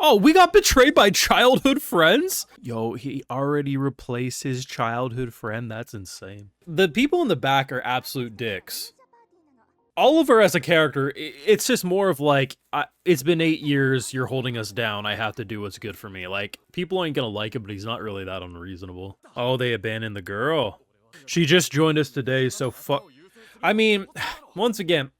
Oh, we got betrayed by childhood friends? Yo, he already replaced his childhood friend? That's insane. The people in the back are absolute dicks. Oliver as a character, it's just more of like, it's been 8 years, you're holding us down, I have to do what's good for me. Like, people ain't gonna like it, but he's not really that unreasonable. Oh, they abandoned the girl. She just joined us today, so I mean, once again,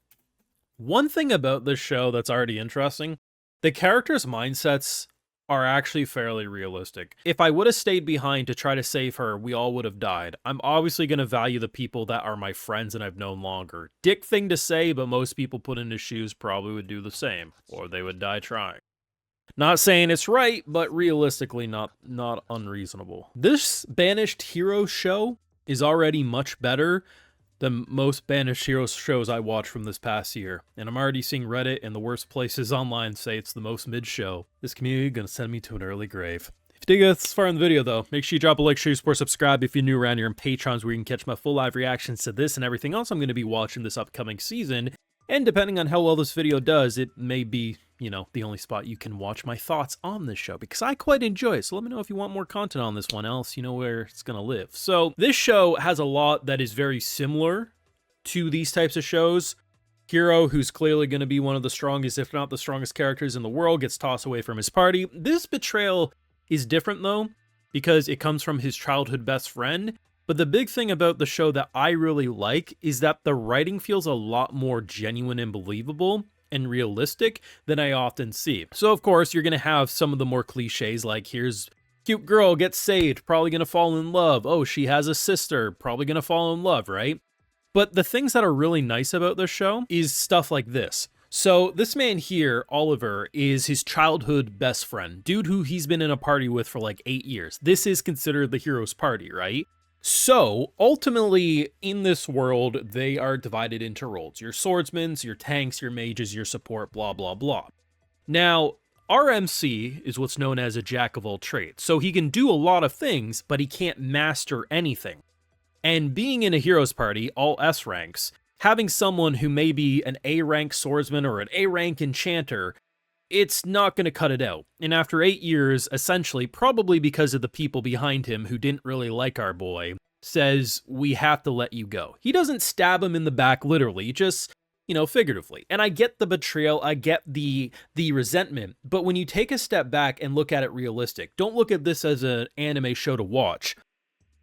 one thing about this show that's already interesting, the characters' mindsets are actually fairly realistic. If I would have stayed behind to try to save her, we all would have died. I'm obviously going to value the people that are my friends and I've known longer. Dick thing to say, but most people put in his shoes probably would do the same, or they would die trying. Not saying it's right, but realistically not unreasonable. This Banished Heroes show is already much better the most Banished Heroes shows I watched from this past year, and I'm already seeing Reddit and the worst places online say it's the most mid show. This community gonna send me to an early grave. If you dig this far in the video though, make sure you drop a like, share, support, subscribe if you're new around here, and Patrons where you can catch my full live reactions to this and everything else I'm gonna be watching this upcoming season. And depending on how well this video does, it may be, you know, the only spot you can watch my thoughts on this show, because I quite enjoy it. So let me know if you want more content on this one, else you know where it's gonna live. So this show has a lot that is very similar to these types of shows. Hero, who's clearly going to be one of the strongest, if not the strongest characters in the world, gets tossed away from his party. This betrayal is different though, because it comes from his childhood best friend. But the big thing about the show that I really like is that the writing feels a lot more genuine and believable and realistic than I often see. So of course, you're going to have some of the more cliches, like here's cute girl gets saved, probably going to fall in love. Oh, she has a sister, probably going to fall in love, right? But the things that are really nice about this show is stuff like this. So this man here, Oliver, is his childhood best friend, dude who he's been in a party with for like 8 years. This is considered the hero's party, right? So ultimately in this world, they are divided into roles. Your swordsmen, your tanks, your mages, your support, blah, blah, blah. Now, RMC is what's known as a jack of all trades. So he can do a lot of things, but he can't master anything. And being in a hero's party, all S ranks, having someone who may be an A rank swordsman or an A rank enchanter, it's not going to cut it out. And after 8 years, essentially, probably because of the people behind him who didn't really like our boy, says, we have to let you go. He doesn't stab him in the back literally, just, you know, figuratively. And I get the betrayal, I get the resentment, but when you take a step back and look at it realistic, don't look at this as an anime show to watch.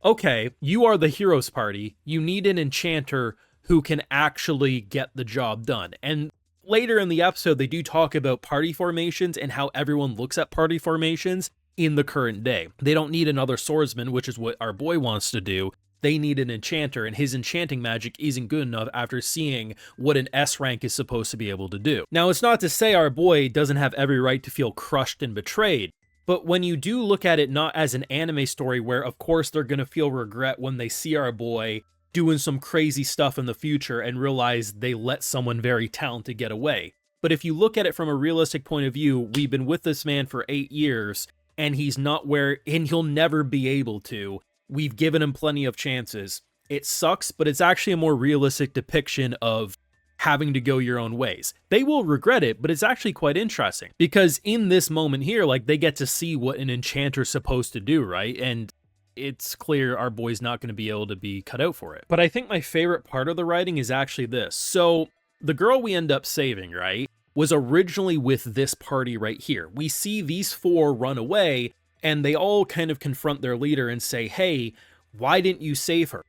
Okay, you are the hero's party, you need an enchanter who can actually get the job done. And later in the episode, they do talk about party formations and how everyone looks at party formations in the current day. They don't need another swordsman, which is what our boy wants to do. They need an enchanter, and his enchanting magic isn't good enough after seeing what an S rank is supposed to be able to do. Now, it's not to say our boy doesn't have every right to feel crushed and betrayed, but when you do look at it not as an anime story where, of course, they're going to feel regret when they see our boy doing some crazy stuff in the future and realize they let someone very talented get away. But if you look at it from a realistic point of view, we've been with this man for 8 years, and he's not where, and he'll never be able to. We've given him plenty of chances. It sucks, but it's actually a more realistic depiction of having to go your own ways. They will regret it, but it's actually quite interesting, because in this moment here, like, they get to see what an enchanter's supposed to do, right? And it's clear our boy's not going to be able to be cut out for it. But I think my favorite part of the writing is actually this. So the girl we end up saving, right, was originally with this party right here. We see these 4 run away, and they all kind of confront their leader and say, hey, why didn't you save her?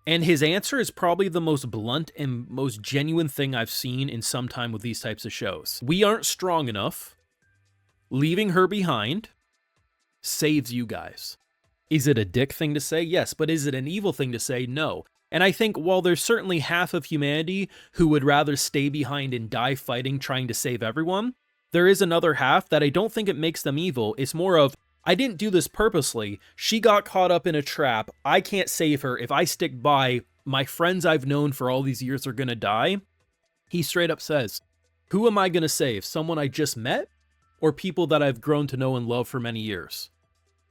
And his answer is probably the most blunt and most genuine thing I've seen in some time with these types of shows. We aren't strong enough. Leaving her behind saves you guys. Is it a dick thing to say? Yes, but is it an evil thing to say? No. And I think while there's certainly half of humanity who would rather stay behind and die fighting trying to save everyone, there is another half that I don't think it makes them evil. It's more of, I didn't do this purposely. She got caught up in a trap. I can't save her. If I stick by, my friends I've known for all these years are going to die. He straight up says, who am I going to save? Someone I just met? Or people that I've grown to know and love for many years?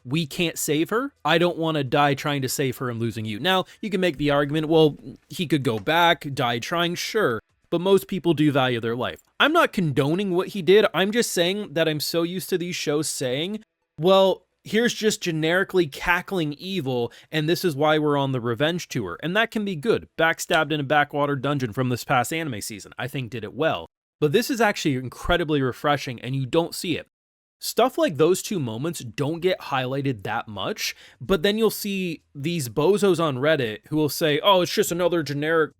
We can't save her. I don't want to die trying to save her and losing you. Now, you can make the argument, well, he could go back, die trying, sure. but most people do value their life. I'm not condoning what he did. I'm just saying that I'm so used to these shows saying, well, here's just generically cackling evil, and this is why we're on the revenge tour. And that can be good. Backstabbed in a backwater dungeon from this past anime season, I think did it well. But this is actually incredibly refreshing, and you don't see it. Stuff like those two moments don't get highlighted that much, but then you'll see these bozos on Reddit who will say, oh, it's just another generic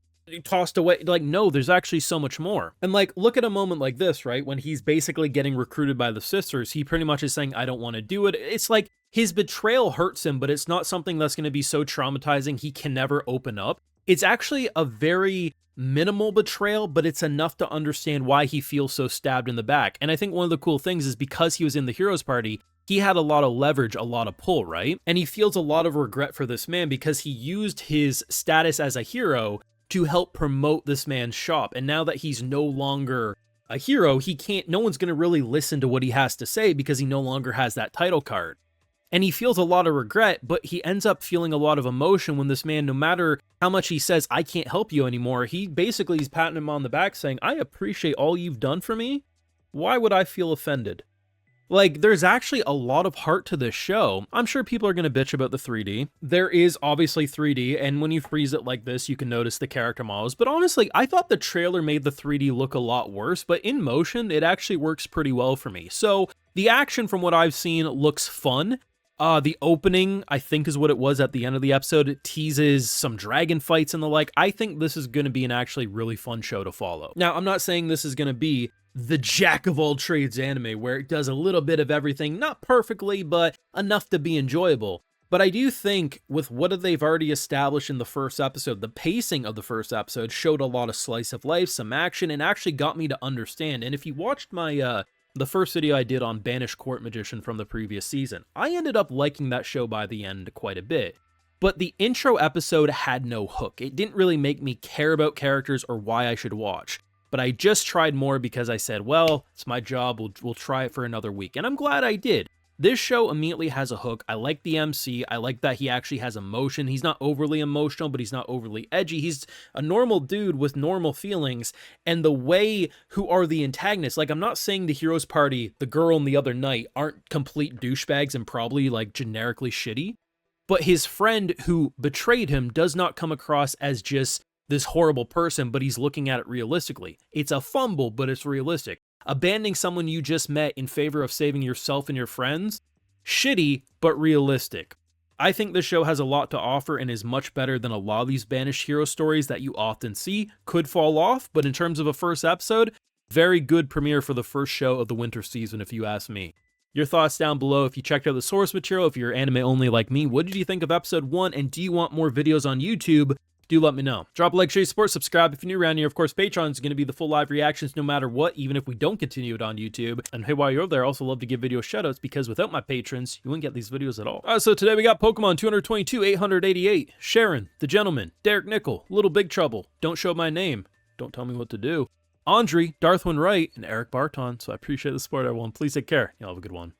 tossed away. Like, no, there's actually so much more. And like, look at a moment like this, right? When he's basically getting recruited by the sisters, he pretty much is saying, I don't want to do it. It's like his betrayal hurts him, but it's not something that's going to be so traumatizing he can never open up. It's actually a very minimal betrayal, but it's enough to understand why he feels so stabbed in the back. And I think one of the cool things is because he was in the heroes party, he had a lot of leverage, a lot of pull, right? And he feels a lot of regret for this man because he used his status as a hero to help promote this man's shop. And now that he's no longer a hero, no one's going to really listen to what he has to say because he no longer has that title card. And he feels a lot of regret, but he ends up feeling a lot of emotion when this man, no matter how much he says, I can't help you anymore, he basically is patting him on the back saying, I appreciate all you've done for me. Why would I feel offended? Like, there's actually a lot of heart to this show. I'm sure people are going to bitch about the 3D. There is obviously 3D, and when you freeze it like this, you can notice the character models. But honestly, I thought the trailer made the 3D look a lot worse, but in motion, it actually works pretty well for me. So, the action from what I've seen looks fun. The opening, I think, is what it was at the end of the episode. It teases some dragon fights and the like. I think this is going to be an actually really fun show to follow. Now, I'm not saying this is going to be the jack of all trades anime where it does a little bit of everything, not perfectly, but enough to be enjoyable. But I do think with what they've already established in the first episode, the pacing of the first episode showed a lot of slice of life, some action, and actually got me to understand. And if you watched my the first video I did on Banished Court Magician from the previous season, I ended up liking that show by the end quite a bit. But the intro episode had no hook. It didn't really make me care about characters or why I should watch. But I just tried more because I said, well, it's my job, we'll try it for another week. And I'm glad I did. This show immediately has a hook. I like the MC. I like that he actually has emotion. He's not overly emotional, but he's not overly edgy. He's a normal dude with normal feelings. And the way who are the antagonists, like I'm not saying the heroes party, the girl and the other knight aren't complete douchebags and probably like generically shitty. But his friend who betrayed him does not come across as just this horrible person, but he's looking at it realistically. It's a fumble, but it's realistic. Abandoning someone you just met in favor of saving yourself and your friends? Shitty, but realistic. I think this show has a lot to offer and is much better than a lot of these banished hero stories that you often see. Could fall off, but in terms of a first episode, very good premiere for the first show of the winter season if you ask me. Your thoughts down below. If you checked out the source material, if you're anime only like me, what did you think of episode 1, and do you want more videos on YouTube? Do let me know. Drop a like, share, support, subscribe if you're new around here. Of course, Patreon is going to be the full live reactions no matter what, even if we don't continue it on YouTube. And hey, while you're over there, I also love to give video shoutouts because without my patrons, you wouldn't get these videos at all. So today we got Pokemon 222, 888, Sharon, The Gentleman, Derek Nickel, Little Big Trouble, Don't Show My Name, Don't Tell Me What to Do, Andre, Darthwin Wright, and Eric Barton. So I appreciate the support, everyone. Please take care. Y'all have a good one.